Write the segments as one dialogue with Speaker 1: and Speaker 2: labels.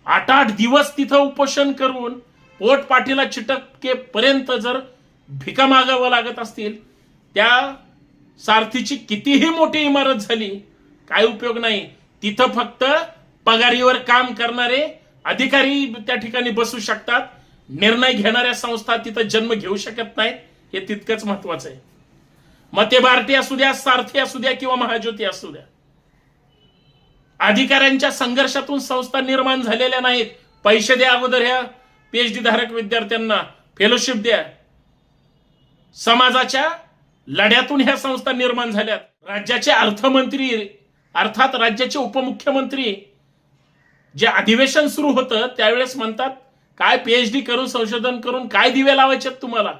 Speaker 1: 8-8 दिवस तिथं उपोषण करून पोट पाठीला चिटकेपर्यंत जर भिका मागावं लागत असतील, त्या सारथीची कितीही मोठी इमारत झाली काय उपयोग नाही. तिथं फक्त पगारीवर काम करणारे अधिकारी त्या ठिकाणी बसू शकतात. निर्णय घेणाऱ्या संस्था तिथं जन्म घेऊ शकत नाहीत. हे तितकंच महत्वाचं आहे. मग ते बार्टी असू द्या, सारथी असू द्या किंवा महाज्योती असू द्या, अधिकाऱ्यांच्या संघर्षातून संस्था निर्माण झालेल्या नाहीत. पैसे द्या अगोदर ह्या पीएचडी धारक विद्यार्थ्यांना, फेलोशिप द्या. समाजाच्या लढ्यातून ह्या संस्था निर्माण झाल्यात. राज्याचे अर्थमंत्री अर्थात राज्याचे उपमुख्यमंत्री जे अधिवेशन सुरू होतं त्यावेळेस म्हणतात, काय पीएचडी करून संशोधन करून काय दिवे लावायचे तुम्हाला.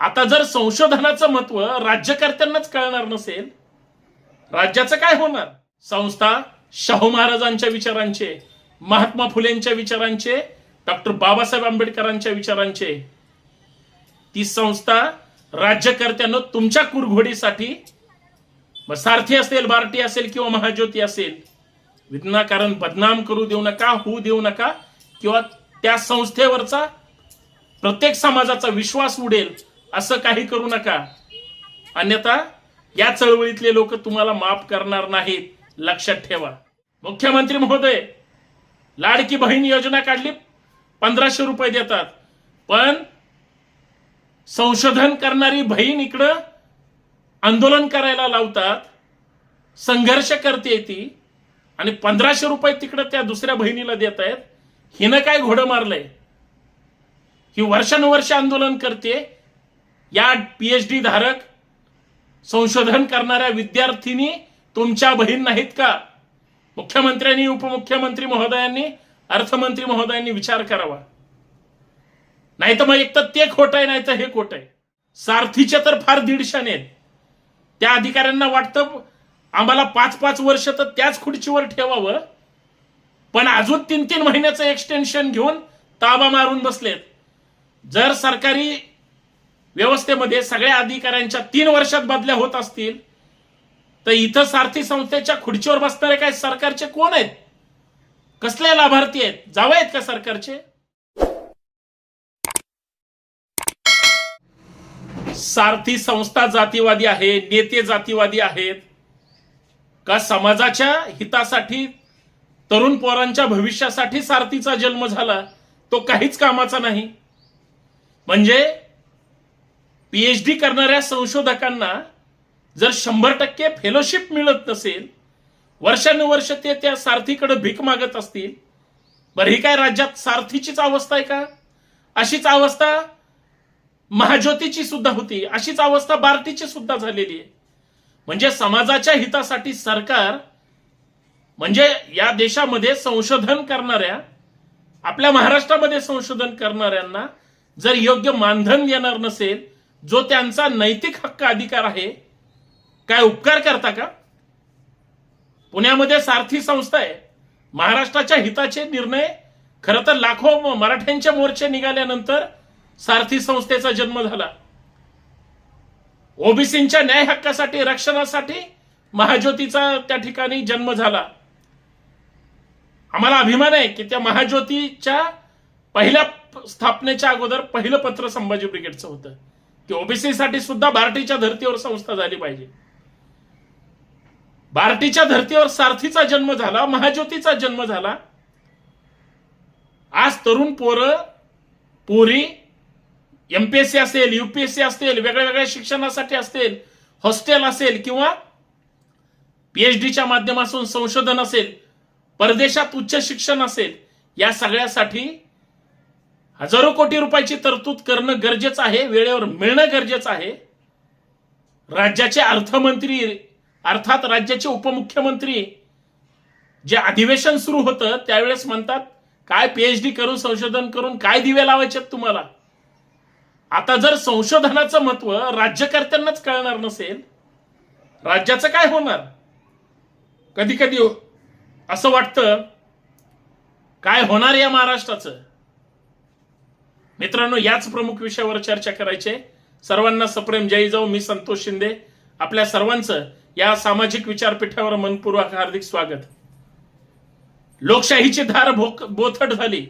Speaker 1: आता जर संशोधनाचं महत्व राज्यकर्त्यांनाच कळणार नसेल, राज्याचं काय होणार. संस्था शाहू महाराजांच्या विचारांचे, महात्मा फुलेंच्या विचारांचे, डॉक्टर बाबासाहेब आंबेडकरांच्या विचारांचे, ती संस्था राज्यकर्त्यांना तुमच्या कुरघोडीसाठी सारथी असेल, बार्टी असेल किंवा महाज्योती असेल, विनाकारण बदनाम करू देऊ नका, होऊ देऊ नका, किंवा त्या संस्थेवरचा प्रत्येक समाजाचा विश्वास उडेल असं काही करू नका. अन्यथा या चळवळीतले लोक तुम्हाला माफ करणार नाहीत, लक्षात ठेवा. मुख्यमंत्री महोदय लाडकी बहीण योजना काढली, 1500 रुपये देतात, पण संशोधन करणारी बहीण इकडं आंदोलन करायला लावतात, संघर्ष करते ती, आणि 1500 रुपये तिकडं त्या दुसऱ्या बहिणीला देत आहेत. हिनं काय घोडं मारलंय. ही वर्षानुवर्ष आंदोलन करते. या पीएचडी धारक संशोधन करणाऱ्या विद्यार्थिनी तुमच्या बहीण नाहीत का. मुख्यमंत्र्यांनी, उपमुख्यमंत्री महोदयांनी, अर्थमंत्री महोदयांनी विचार करावा. नाही तर मग एक तर ते खोट आहे, नाही तर हे खोट आहे. सारथीचे तर फार 150 आहेत. त्या अधिकाऱ्यांना वाटतं आम्हाला 5-5 वर्ष तर त्याच खुर्चीवर ठेवावं, पण अजून 3-3 महिन्याचं एक्सटेन्शन घेऊन ताबा मारून बसलेत. जर सरकारी व्यवस्थेमध्ये सगळ्या अधिकाऱ्यांच्या 3 वर्षात बदल्या होत असतील, तर इथं सारथी संस्थेच्या खुर्चीवर बसणारे काय सरकारचे कोण आहेत. कसले लाभार्थी आहेत, जावं आहेत का सरकारचे. सारथी संस्था जातीवादी आहे, नेते जातीवादी आहेत का समाजाच्या हितासाठी, तरुण पोरांच्या भविष्यासाठी सारथीचा जन्म झाला, तो काहीच कामाचा नाही. म्हणजे पीएचडी करणाऱ्या संशोधकांना जर 100% फेलोशिप मिळत नसेल, वर्षानुवर्ष ते त्या सारथीकडे भीक मागत असतील, बरं ही काय राज्यात सारथीचीच अवस्था आहे का. अशीच अवस्था महाज्योतीची सुद्धा होती, अशीच अवस्था बार्टीची सुद्धा झालेली आहे. म्हणजे समाजाच्या हितासाठी सरकार, म्हणजे या देशामध्ये संशोधन करणाऱ्या, आपल्या महाराष्ट्रामध्ये संशोधन करणाऱ्यांना जर योग्य मानधन देणार नसेल, जो त्यांचा नैतिक हक्क अधिकार आहे, काय उपकार करता का. पुण्यामध्ये सारथी संस्था आहे. महाराष्ट्राच्या हिताचे निर्णय, खरं तर लाखो मराठ्यांचे मोर्चे निघाल्यानंतर सारथी संस्थेचा जन्म झाला. ओबीसींच्या न्याय हक्कासाठी, रक्षणासाठी महाज्योतीचा त्या ठिकाणी जन्म झाला. आम्हाला अभिमान आहे की त्या महाज्योतीच्या पहिल्या स्थापनेच्या अगोदर पहिलं पत्र संभाजी ब्रिगेडचं होतं की ओबीसी साठी सुद्धा बार्टीच्या धर्तीवर संस्था झाली पाहिजे. बार्टीच्या धर्तीवर सारथीचा जन्म झाला, महाज्योतीचा जन्म झाला. आज तरुण पोरं पोरी एमपीएससी असेल, यूपीएससी असेल, वेगळ्या शिक्षणासाठी असेल, हॉस्टेल असेल किंवा पीएचडीच्या माध्यमातून संशोधन असेल, परदेशात उच्च शिक्षण असेल, या सगळ्यासाठी हजारो कोटी रुपयाची तरतूद करणं गरजेचं आहे, वेळेवर मिळणं गरजेचं आहे. राज्याचे अर्थमंत्री अर्थात राज्याचे उपमुख्यमंत्री जे अधिवेशन सुरू होतं त्यावेळेस म्हणतात, काय पीएचडी करून संशोधन करून काय दिवे लावायचे तुम्हाला. आता जर संशोधनाचं महत्व राज्यकर्त्यांनाच कळणार नसेल, राज्याचं काय होणार. कधी कधी असं वाटतं काय होणार या महाराष्ट्राचं. मित्रांनो, याच प्रमुख विषयावर चर्चा करायचे. सर्वांना सप्रेम जय जाऊ. मी संतोष शिंदे, आपल्या सर्वांचं या सामाजिक विचारपीठावर मनपूर्वक हार्दिक स्वागत. लोकशाहीची धार बोथट झाली.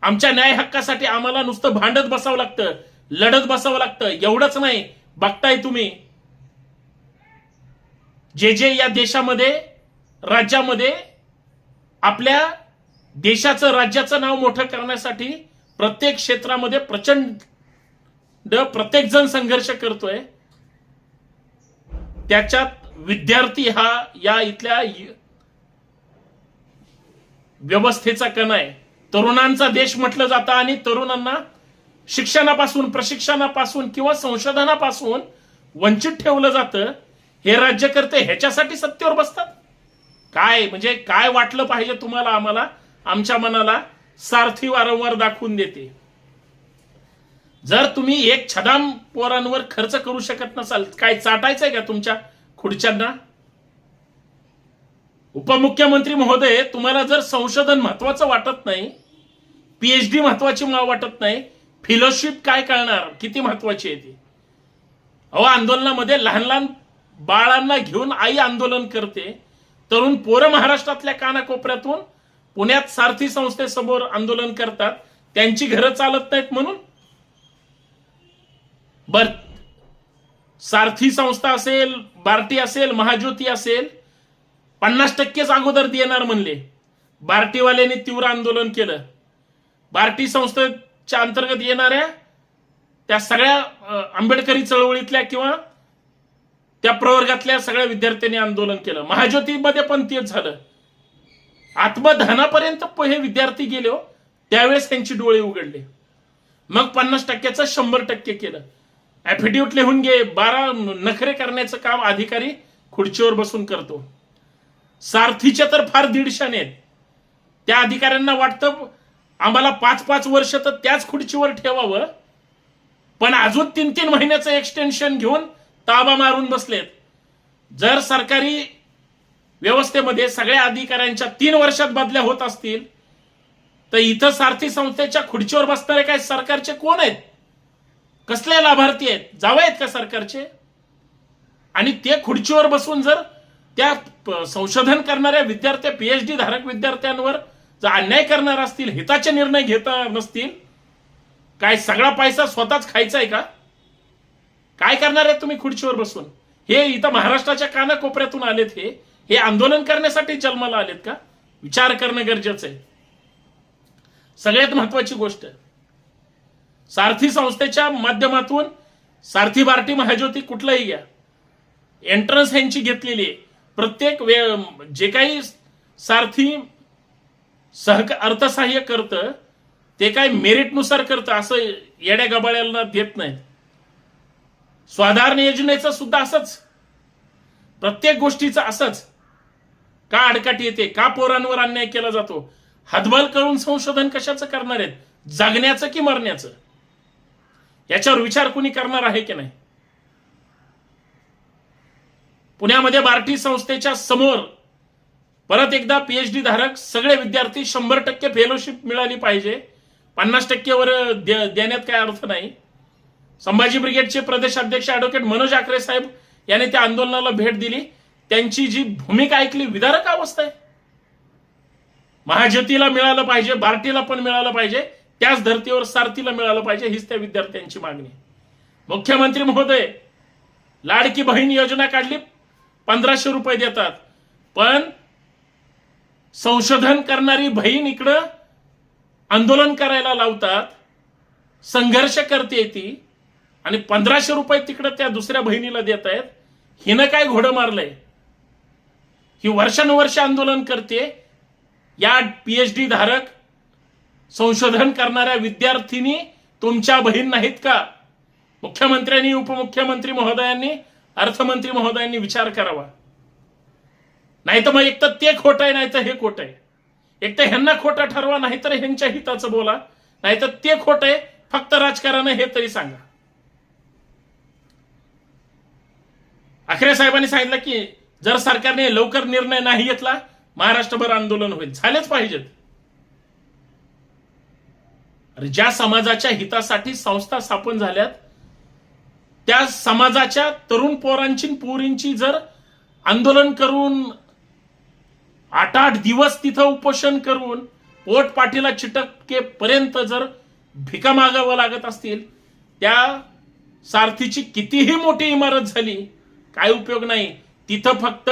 Speaker 1: आमच्या न्याय हक्कासाठी आम्हाला नुसतं भांडत बसावं लागतं, लढत बसावं लागतं. एवढंच नाही, बघताय तुम्ही जे या देशामध्ये, राज्यामध्ये आपल्या देशाचं, राज्याचं नाव मोठं करण्यासाठी प्रत्येक क्षेत्रामध्ये प्रचंड प्रत्येक जण संघर्ष करतोय. त्याच्यात विद्यार्थी हा या इथल्या व्यवस्थेचा कणा आहे. तरुणांचा देश म्हटलं जातं आणि तरुणांना शिक्षणापासून, प्रशिक्षणापासून किंवा संशोधनापासून वंचित ठेवलं जातं. हे राज्यकर्ते ह्याच्यासाठी सत्तेवर बसतात. काय म्हणजे काय वाटलं पाहिजे तुम्हाला, आम्हाला, आमच्या मनाला सारथी वारंवार दाखवून देते. जर तुम्ही एक छदाम पोरांवर खर्च करू शकत नसाल, काय चाटायचंय का तुमच्या खुर्च्यांना? उपमुख्यमंत्री महोदय, तुम्हाला जर संशोधन महत्वाचं वाटत नाही, पीएचडी महत्वाची वाटत नाही, फेलोशिप काय कळणार किती महत्वाची आहे ती? अहो, आंदोलनामध्ये लहान लहान बाळांना घेऊन आई आंदोलन करते. तरुण पोरं महाराष्ट्रातल्या कानाकोपऱ्यातून पुण्यात सारथी संस्थेसमोर आंदोलन करतात. त्यांची घरं चालत नाहीत म्हणून. बर, सारथी संस्था असेल, बार्टी असेल, महाज्योती असेल, 50%च अगोदर देणार म्हणले. बार्टीवाल्यांनी तीव्र आंदोलन केलं. बार्टी संस्थेच्या अंतर्गत येणाऱ्या त्या सगळ्या आंबेडकरी चळवळीतल्या किंवा त्या प्रवर्गातल्या सगळ्या विद्यार्थ्यांनी आंदोलन केलं. महाज्योतीमध्ये पण तेच झालं. आत्मधनापर्यंत हे विद्यार्थी गेले हो, त्यावेळेस त्यांची डोळे उघडले. मग 50%चं 100% केलं. ऍफिडेव्हिट लिहून घे, 12 नखरे करण्याचं काम अधिकारी खुर्चीवर बसून करतो. सारथीच्या तर फार 150 आहेत. त्या अधिकाऱ्यांना वाटतं आम्हाला 5-5 वर्ष तर त्याच खुर्चीवर ठेवावं, पण अजून 3-3 महिन्याचं एक्सटेन्शन घेऊन ताबा मारून बसलेत. जर सरकारी व्यवस्थेमध्ये सगळ्या अधिकाऱ्यांच्या 3 वर्षात बदल्या होत असतील, तर इथं सारथी संस्थेच्या खुर्चीवर बसणारे काय सरकारचे कोण आहेत? कसले लाभार्थी आहेत? जावं आहेत का सरकारचे? आणि ते खुर्चीवर बसून जर त्या संशोधन करणाऱ्या विद्यार्थी, पीएचडी धारक विद्यार्थ्यांवर जर अन्याय करणार असतील, हिताचे निर्णय घेता नसतील, काय सगळा पैसा स्वतःच खायचा आहे का? काय करणार आहे तुम्ही खुर्चीवर बसून? हे इथं महाराष्ट्राच्या कानाकोपऱ्यातून आलेत, हे आंदोलन करण्यासाठी जन्माला आलेत का? विचार करणं गरजेचं आहे. सगळ्यात महत्वाची गोष्ट, सारथी संस्थेच्या माध्यमातून सारथी, बार्टी, महाज्योती कुठलाही घ्या, एंट्रन्स ह्यांची घेतलेली आहे. प्रत्येक जे काही सारथी अर्थसहाय्य करतं ते काय मेरिटनुसार करतं, असं येड्या गबाळ्याला देत नाहीत. स्वाधारण योजनेचं सुद्धा असंच, प्रत्येक गोष्टीचं असंच. का अडकाटी येते? का पोरांवर अन्याय केला जातो? हातबल करून संशोधन कशाचं करणार आहेत? जगण्याचं की मरण्याचं? याच्यावर विचार कुणी करणार आहे की नाही? पुण्यामध्ये बार्टी संस्थेच्या समोर परत एकदा पीएचडी धारक सगळे विद्यार्थी 100% फेलोशिप मिळाली पाहिजे. 50% वर देण्यात काय अर्थ नाही. संभाजी ब्रिगेडचे प्रदेशाध्यक्ष ऍडव्होकेट मनोज आखरे साहेब यांनी त्या आंदोलनाला भेट दिली. त्यांची जी भूमिका ऐकली, विदारक अवस्था आहे. महाज्योतीला मिळालं पाहिजे, बार्टीला पण मिळालं पाहिजे, त्याच धर्तीवर सारथीला मिळालं पाहिजे, हीच त्या विद्यार्थ्यांची मागणी. मुख्यमंत्री महोदय, लाडकी बहीण योजना काढली, 1500 रुपये देतात, पण संशोधन करणारी बहीण इकडं आंदोलन करायला लावतात, संघर्ष करते ती, आणि 1500 रुपये तिकडं त्या दुसऱ्या बहिणीला देत आहेत. हिनं काय घोडं मारलंय? ही वर्षानुवर्ष आंदोलन करते. या पीएचडी धारक संशोधन करणाऱ्या विद्यार्थिनी तुमच्या बहीण नाहीत का? मुख्यमंत्र्यांनी, उपमुख्यमंत्री महोदयांनी, अर्थमंत्री महोदयांनी विचार करावा. नाही तर मग एक तर ते खोटं आहे, नाही तर हे खोटं आहे. एक तर ह्यांना खोटं ठरवा, नाहीतर ह्यांच्या हिताचं बोला, नाहीतर ते खोटं आहे, फक्त राजकारण हे तरी सांगा. आखरे साहेबांनी सांगितलं की जर सरकारने लवकर निर्णय नाही घेतला, महाराष्ट्रभर आंदोलन होईल. झालेच पाहिजेत. अरे, ज्या समाजाच्या हितासाठी संस्था स्थापन झाल्यात, त्या समाजाच्या तरुण पोरांची, पोरींची जर आंदोलन करून 8-8 दिवस तिथं उपोषण करून पोट पाठीला चिटकेपर्यंत जर भिका मागावं लागत असतील, त्या सारथीची कितीही मोठी इमारत झाली काय उपयोग नाही. तिथं फक्त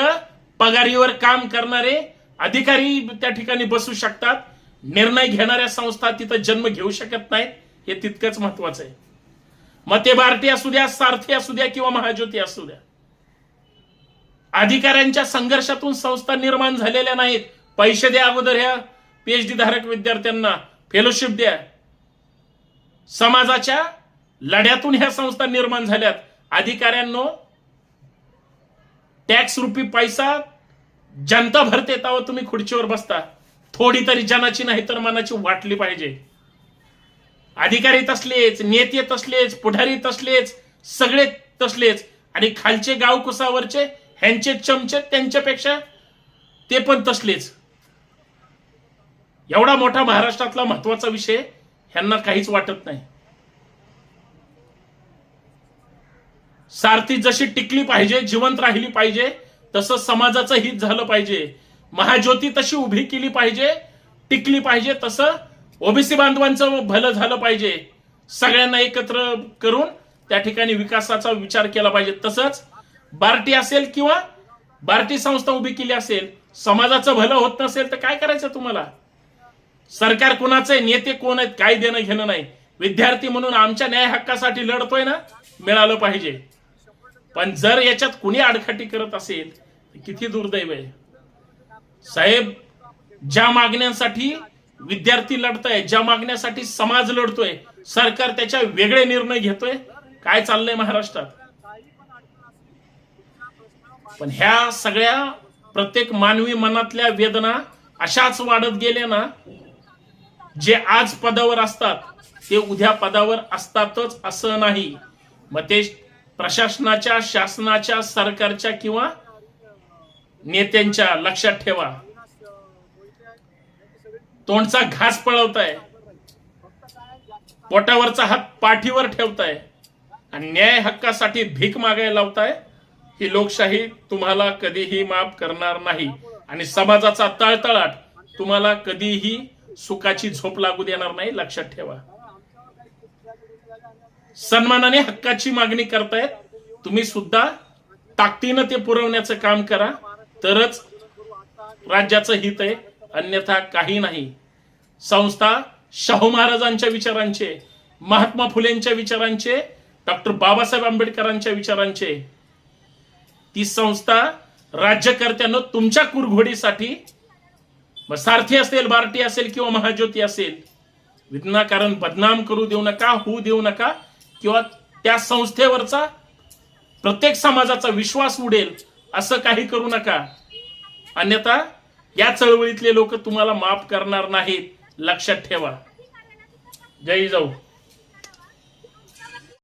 Speaker 1: पगारीवर काम करणारे अधिकारी त्या ठिकाणी बसू शकतात. निर्णय घेणाऱ्या संस्था तिथं जन्म घेऊ शकत नाहीत. हे तितकंच महत्वाचं आहे. मग ते बार्टी असू द्या, सारथी असू द्या किंवा महाज्योती असू द्या, अधिकाऱ्यांच्या संघर्षातून संस्था निर्माण झालेल्या नाहीत. पैसे द्या अगोदर ह्या पीएचडी धारक विद्यार्थ्यांना, फेलोशिप द्या. समाजाच्या लढ्यातून ह्या संस्था निर्माण झाल्यात. अधिकाऱ्यांनो, टॅक्स रुपी पैसा जनता भरते तेव्हा तुम्ही खुर्चीवर बसता. थोडी तरी जनाची नाही तर मनाची वाटली पाहिजे. अधिकारी तसलेच, नेते तसलेच, पुढारी तसलेच, सगळे तसलेच, आणि खालचे गावकुसावरचे ह्यांचे चमचे त्यांच्यापेक्षा ते पण तसलेच. एवढा मोठा महाराष्ट्रातला महत्वाचा विषय ह्यांना काहीच वाटत नाही. सारथी जशी टिकली पाहिजे, जिवंत राहिली पाहिजे, तसं समाजाचं हित झालं पाहिजे. महाज्योती तशी उभी केली पाहिजे, टिकली पाहिजे, तसं ओबीसी बांधवांचं भलं झालं पाहिजे. सगळ्यांना एकत्र करून त्या ठिकाणी विकासाचा विचार केला पाहिजे. तसंच बार्टी असेल किंवा बार्टी संस्था उभी केली असेल, समाजाचं भलं होत नसेल तर काय करायचं तुम्हाला? सरकार कोणाचं आहे, नेते कोण आहेत, काय देणं घेणं नाही. विद्यार्थी म्हणून आमच्या न्याय हक्कासाठी लढतोय ना, मिळालं पाहिजे. पण जर याच्यात कुणी आडखाटी करत असेल तर किती दुर्दैव आहे साहेब. ज्या मागण्यांसाठी विद्यार्थी लढताय, ज्या मागण्यासाठी समाज लढतोय, सरकार त्याच्या वेगळे निर्णय घेतोय. काय चाललंय महाराष्ट्रात? पण ह्या सगळ्या प्रत्येक मानवी मनातल्या वेदना अशाच वाढत गेल्या ना, जे आज पदावर असतात ते उद्या पदावर असतातच असं नाही. मग ते प्रशासनाच्या, शासनाच्या, सरकारच्या किंवा नेत्यांच्या, लक्षात ठेवा. तोंडचा घास पळवताय, पोटावरचा हात पाठीवर ठेवताय आणि न्याय हक्कासाठी भीक मागायला लावताय. ही लोकशाही तुम्हाला कधीही माफ करणार नाही आणि समाजाचा तळतळाट तुम्हाला कधीही सुखाची झोप लागू देणार नाही. लक्षात ठेवा. सन्मानाने हक्काची मागणी करतायत, तुम्ही सुद्धा ताकदीनं ते पुरवण्याचं काम करा, तरच राज्याचं हित आहे, अन्यथा काही नाही. संस्था शाहू महाराजांच्या विचारांचे, महात्मा फुलेंच्या विचारांचे, डॉक्टर बाबासाहेब आंबेडकरांच्या विचारांचे, ती संस्था राज्यकर्त्यांना तुमच्या कुरघोडीसाठी, सारथी असेल, बार्टी असेल किंवा महाज्योती असेल, विनाकारण बदनाम करू देऊ नका, होऊ देऊ नका, किंवा त्या संस्थेवरचा प्रत्येक समाजाचा विश्वास उडेल असं काही करू नका. अन्यथा या चळवळीतले लोक तुम्हाला माफ करणार नाहीत. लक्षात ठेवा. जय जाऊ.